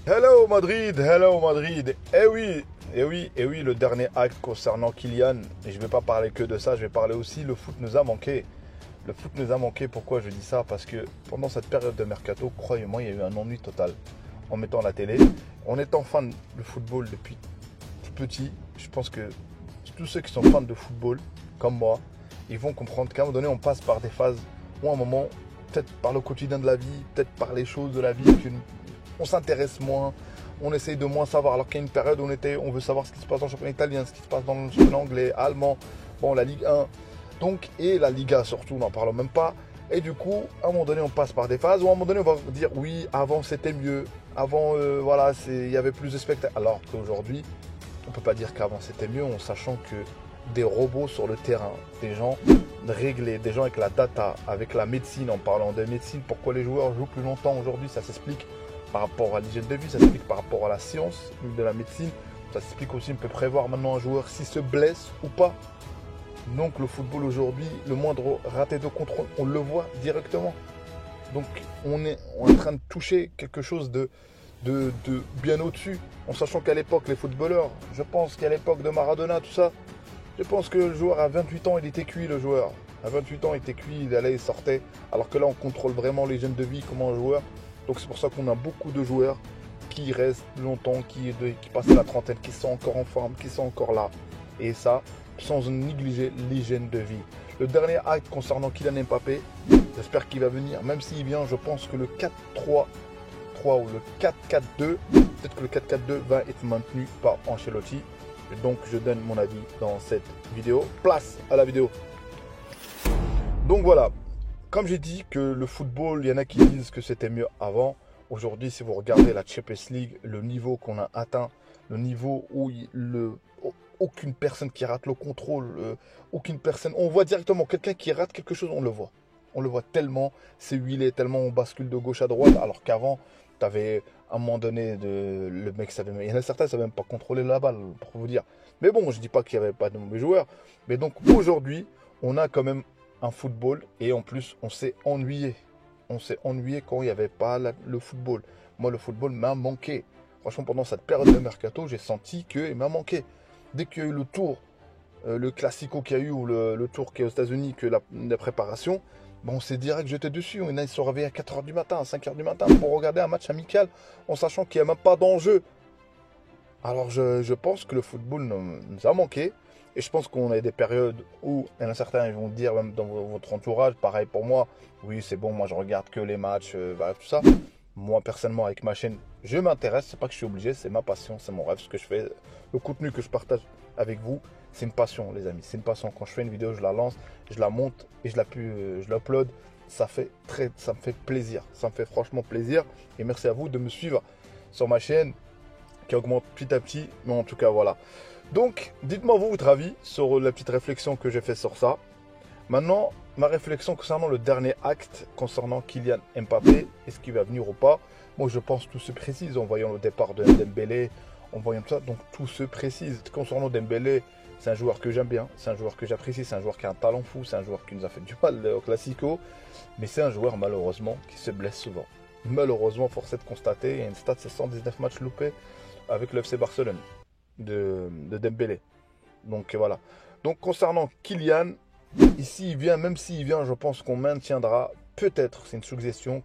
Hello Madrid, hello Madrid. Eh oui, le dernier acte concernant Kylian. Et je ne vais pas parler que de ça, je vais parler aussi, le foot nous a manqué. Le foot nous a manqué, pourquoi je dis ça? Parce que pendant cette période de mercato, croyez-moi, il y a eu un ennui total. En mettant la télé, en étant fan de football depuis tout petit, je pense que tous ceux qui sont fans de football, comme moi, ils vont comprendre qu'à un moment donné, on passe par des phases où à un moment, peut-être par le quotidien de la vie, peut-être par les choses de la vie, on s'intéresse moins, on essaye de moins savoir. Alors qu'il y a une période où on veut savoir ce qui se passe dans le championnat italien, ce qui se passe dans le championnat anglais, allemand, bon, la Ligue 1, donc, et la Liga surtout, n'en parlons même pas. Et du coup, à un moment donné, on passe par des phases où à un moment donné, on va dire oui, avant c'était mieux, avant, voilà, il y avait plus de spectacles. Alors qu'aujourd'hui, on ne peut pas dire qu'avant c'était mieux, en sachant que des robots sur le terrain, des gens réglés, des gens avec la data, avec la médecine, en parlant de médecine, pourquoi les joueurs jouent plus longtemps aujourd'hui, ça s'explique par rapport à l'hygiène de vie, ça s'explique par rapport à la science de la médecine, ça s'explique aussi, on peut prévoir maintenant un joueur s'il se blesse ou pas. Donc le football aujourd'hui, le moindre raté de contrôle, on le voit directement. Donc on est en train de toucher quelque chose de bien au-dessus, en sachant qu'à l'époque, les footballeurs, je pense qu'à l'époque de Maradona, tout ça, je pense que le joueur à 28 ans, il était cuit, le joueur. À 28 ans, il était cuit, il allait, il sortait. Alors que là, on contrôle vraiment les jeunes de vie comme un joueur. Donc c'est pour ça qu'on a beaucoup de joueurs qui restent longtemps, qui passent la trentaine, qui sont encore en forme, qui sont encore là. Et ça, sans négliger l'hygiène de vie. Le dernier acte concernant Kylian Mbappé, j'espère qu'il va venir. Même s'il vient, je pense que le 4-3-3 ou le 4-4-2, peut-être que le 4-4-2 va être maintenu par Ancelotti. Et donc je donne mon avis dans cette vidéo. Place à la vidéo. Donc voilà, comme j'ai dit que le football, il y en a qui disent que c'était mieux avant. Aujourd'hui, si vous regardez la Champions League, le niveau qu'on a atteint, le niveau où aucune personne qui rate le contrôle, aucune personne, on voit directement quelqu'un qui rate quelque chose, on le voit. On le voit tellement, c'est huilé, tellement on bascule de gauche à droite, alors qu'avant, tu avais à un moment donné, le mec savait, il y en a certains qui ne savaient même pas contrôler la balle, pour vous dire. Mais bon, je ne dis pas qu'il n'y avait pas de mauvais joueurs, mais donc aujourd'hui, on a quand même un football et en plus, on s'est ennuyé. On s'est ennuyé quand il n'y avait pas le football. Moi, le football m'a manqué. Franchement, pendant cette période de mercato, j'ai senti qu'il m'a manqué. Dès qu'il y a eu le tour, le classico qu'il y a eu, ou le tour qui est aux États-Unis, que la préparation, bon, on s'est direct jeté dessus. Ils se sont réveillés à 4 h du matin, à 5 h du matin pour regarder un match amical en sachant qu'il n'y a même pas d'enjeu. Alors, je pense que le football nous a manqué. Et je pense qu'on a des périodes où, il y en a certains, ils vont dire, même dans votre entourage, pareil pour moi, oui, c'est bon, moi je regarde que les matchs, bref, tout ça. Moi, personnellement, avec ma chaîne, je m'intéresse, c'est pas que je suis obligé, c'est ma passion, c'est mon rêve, ce que je fais. Le contenu que je partage avec vous, c'est une passion, les amis, c'est une passion. Quand je fais une vidéo, je la lance, je la monte et je l'upload. Ça me fait plaisir, ça me fait franchement plaisir. Et merci à vous de me suivre sur ma chaîne qui augmente petit à petit, mais en tout cas, voilà. Donc, dites-moi vous votre avis sur la petite réflexion que j'ai fait sur ça. Maintenant, ma réflexion concernant le dernier acte, concernant Kylian Mbappé, est-ce qu'il va venir ou pas? Moi, je pense que tout se précise en voyant le départ de Dembélé, en voyant tout ça, donc tout se précise. Concernant Dembélé, c'est un joueur que j'aime bien, c'est un joueur que j'apprécie, c'est un joueur qui a un talent fou, c'est un joueur qui nous a fait du mal au Classico, mais c'est un joueur malheureusement qui se blesse souvent. Malheureusement, force est de constater, il y a une stat, c'est 119 matchs loupés avec le FC Barcelone de Dembélé. Donc voilà. Donc concernant Kylian, ici il vient, même s'il vient, je pense qu'on maintiendra, peut-être, c'est une suggestion,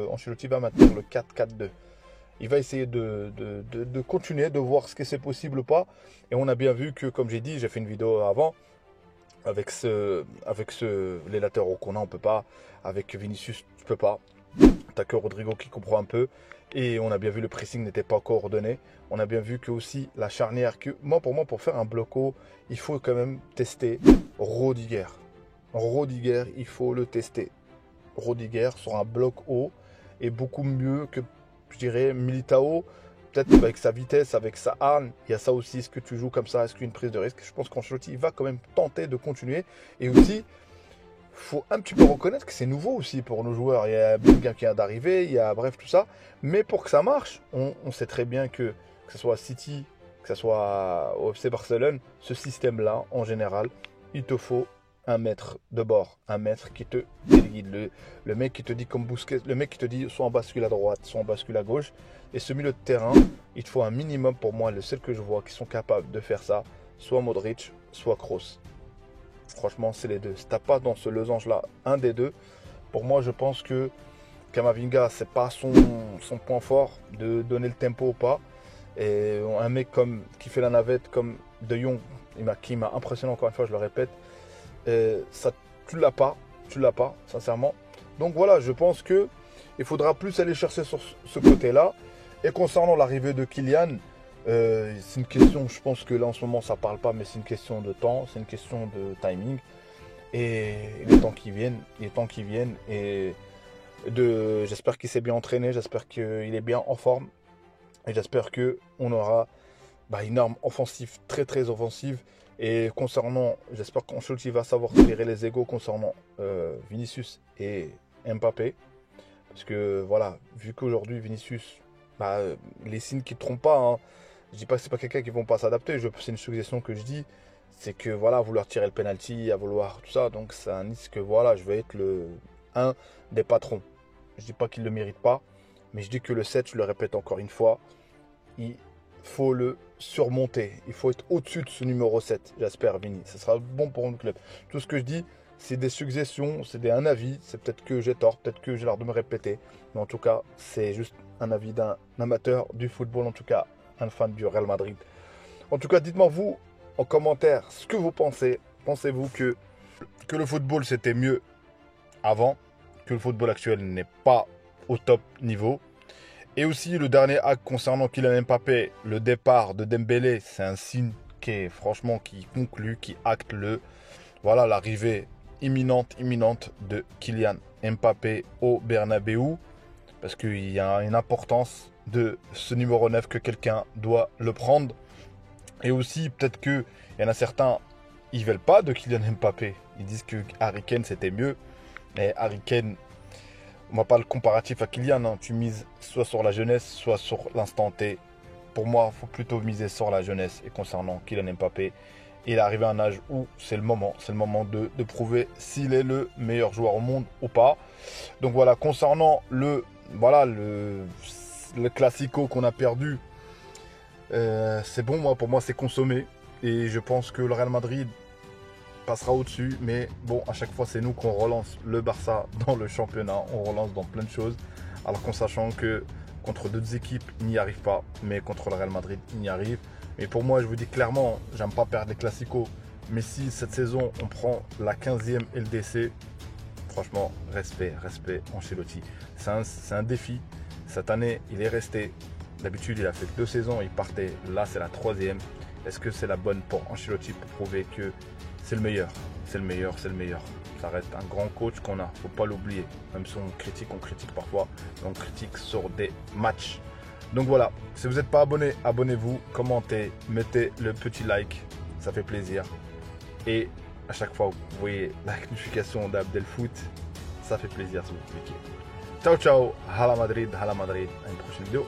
Ancelotti va maintenir le 4-4-2. Il va essayer de continuer, de voir ce que c'est possible ou pas. Et on a bien vu que, comme j'ai dit, j'ai fait une vidéo avant, avec les latéraux qu'on a, on peut pas. Avec Vinicius, tu peux pas. T'as que Rodrigo qui comprend un peu. Et on a bien vu le pressing n'était pas coordonné. On a bien vu que aussi la charnière, pour moi, pour faire un bloc haut, il faut quand même tester Rudiger. Rudiger, il faut le tester. Rudiger sur un bloc haut est beaucoup mieux que, je dirais, Militao. Peut-être avec sa vitesse, avec sa hargne, il y a ça aussi. Est-ce que tu joues comme ça? Est-ce qu'une prise de risque? Je pense qu'Ancelotti va quand même tenter de continuer. Et aussi, faut un petit peu reconnaître que c'est nouveau aussi pour nos joueurs. Il y a Bellingham qui vient d'arriver, il y a bref tout ça. Mais pour que ça marche, on sait très bien que ce soit City, que ce soit au FC Barcelone, ce système-là, en général, il te faut un maître de bord, un maître qui te guide, le mec qui te dit comme Busquets, le mec qui te dit soit on bascule à droite, soit on bascule à gauche. Et ce milieu de terrain, il te faut un minimum pour moi, le seul que je vois qui sont capables de faire ça, soit Modric, soit Kroos. Franchement, c'est les deux. Si t'as pas dans ce losange-là un des deux, pour moi, je pense que Camavinga, c'est pas son point fort de donner le tempo ou pas. Et un mec qui fait la navette comme De Jong, qui m'a impressionné encore une fois, je le répète, ça, tu l'as pas, sincèrement. Donc voilà, je pense que il faudra plus aller chercher sur ce côté-là. Et concernant l'arrivée de Kylian, c'est une question, je pense que là en ce moment ça parle pas, mais c'est une question de temps, c'est une question de timing. Et il est temps qu'ils viennent, et j'espère qu'il s'est bien entraîné, j'espère qu'il est bien en forme. Et j'espère qu'on aura une arme offensive, très très offensive. Et concernant, j'espère qu'Ancelotti va savoir gérer les égos concernant Vinicius et Mbappé. Parce que voilà, vu qu'aujourd'hui Vinicius, les signes qui ne trompent pas, hein, je dis pas que c'est pas quelqu'un qui ne vont pas s'adapter, c'est une suggestion que je dis, c'est que voilà, vouloir tirer le penalty, à vouloir tout ça, donc c'est un indice que voilà, je vais être un des patrons. Je dis pas qu'il ne le mérite pas, mais je dis que le 7, je le répète encore une fois, il faut le surmonter. Il faut être au-dessus de ce numéro 7, j'espère, Vini. Ce sera bon pour notre club. Tout ce que je dis, c'est des suggestions, c'est un avis. C'est peut-être que j'ai tort, peut-être que j'ai l'air de me répéter. Mais en tout cas, c'est juste un avis d'un amateur du football, en tout cas, un fan du Real Madrid. En tout cas, dites-moi vous, en commentaire, ce que vous pensez. Pensez-vous que le football, c'était mieux avant, que le football actuel n'est pas au top niveau? Et aussi le dernier acte concernant Kylian Mbappé, le départ de Dembélé, c'est un signe qui conclut, qui acte l'arrivée imminente de Kylian Mbappé au Bernabeu, parce qu'il y a une importance de ce numéro 9 que quelqu'un doit le prendre. Et aussi peut-être qu'il y en a certains, ils veulent pas de Kylian Mbappé, ils disent que Harry Kane c'était mieux, mais Harry Kane, on va pas le comparatif à Kylian, hein. Tu mises soit sur la jeunesse, soit sur l'instant T. Pour moi, il faut plutôt miser sur la jeunesse. Et concernant Kylian Mbappé, il est arrivé à un âge où c'est le moment de prouver s'il est le meilleur joueur au monde ou pas. Donc voilà, concernant le classico qu'on a perdu, c'est bon, pour moi c'est consommé. Et je pense que le Real Madrid passera au-dessus, mais bon, à chaque fois c'est nous qu'on relance le Barça dans le championnat, on relance dans plein de choses, alors qu'en sachant que contre d'autres équipes il n'y arrive pas, mais contre le Real Madrid il y arrive. Mais pour moi, je vous dis clairement, j'aime pas perdre les classicos, mais si cette saison on prend la 15e LDC, franchement respect Ancelotti, c'est un défi. Cette année il est resté, d'habitude il a fait 2 saisons, il partait, là c'est la 3e. Est-ce que c'est la bonne pour Ancelotti pour prouver que c'est le meilleur? C'est le meilleur. Ça reste un grand coach qu'on a, faut pas l'oublier. Même si on critique parfois, mais on critique sur des matchs. Donc voilà, si vous n'êtes pas abonné, abonnez-vous, commentez, mettez le petit like, ça fait plaisir. Et à chaque fois, vous voyez la notification d'Abdelfoot, ça fait plaisir si vous cliquez. Ciao, ciao, Hala Madrid, à une prochaine vidéo.